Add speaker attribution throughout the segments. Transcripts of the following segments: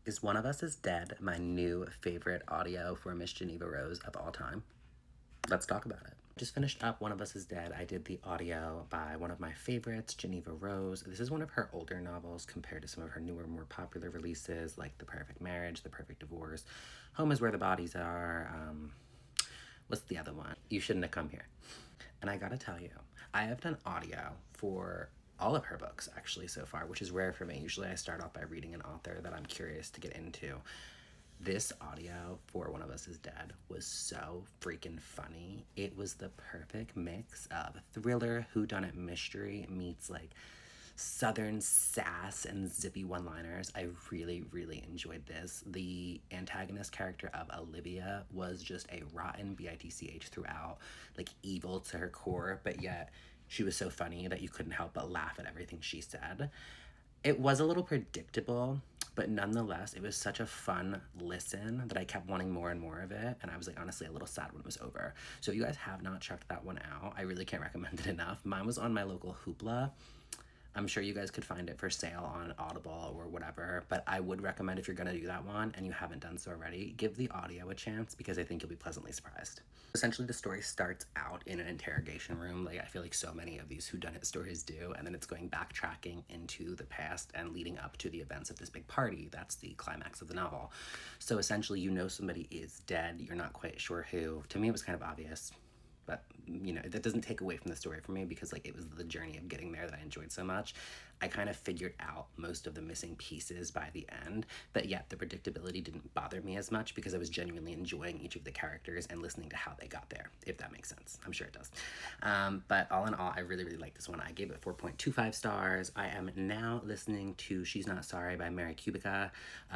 Speaker 1: Is One of Us is Dead my new favorite audio for Miss Geneva Rose of all time? Let's talk about it. Just finished up One of Us is Dead. I did the audio by one of my favorites, Geneva Rose. This is one of her older novels compared to some of her newer, more popular releases like The Perfect Marriage, The Perfect Divorce, Home is Where the Bodies Are. What's the other one? You Shouldn't Have Come Here. And I gotta tell you, I have done audio for all of her books actually so far, which is rare for me. Usually I start off by reading an author that I'm curious to get into. This audio for One of Us is Dead was so freaking funny. It was the perfect mix of thriller, whodunit mystery meets like southern sass and zippy one-liners. I really, really enjoyed this. The antagonist character of Olivia was just a rotten bitch throughout, like evil to her core, but yet she was so funny that you couldn't help but laugh at everything she said. It was a little predictable, but nonetheless, it was such a fun listen that I kept wanting more and more of it, and I was like honestly a little sad when it was over. So if you guys have not checked that one out, I really can't recommend it enough. Mine was on my local Hoopla. I'm sure you guys could find it for sale on Audible or whatever, but I would recommend if you're gonna do that one and you haven't done so already, give the audio a chance because I think you'll be pleasantly surprised. Essentially, the story starts out in an interrogation room, like I feel like so many of these whodunit stories do, and then it's going backtracking into the past and leading up to the events of this big party. That's the climax of the novel. So essentially, you know somebody is dead, you're not quite sure who. To me, it was kind of obvious. But, you know, that doesn't take away from the story for me because, like, it was the journey of getting there that I enjoyed so much. I kind of figured out most of the missing pieces by the end, but yet the predictability didn't bother me as much because I was genuinely enjoying each of the characters and listening to how they got there, if that makes sense. I'm sure it does. But all in all, I really, really like this one. I gave it 4.25 stars. I am now listening to She's Not Sorry by Mary Kubica.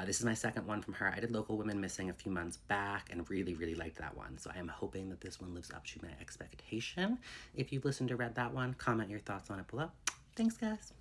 Speaker 1: This is my second one from her. I did Local Women Missing a few months back and really, really liked that one. So I am hoping that this one lives up to my expectation. If you've listened or read that one, comment your thoughts on it below. Thanks, guys.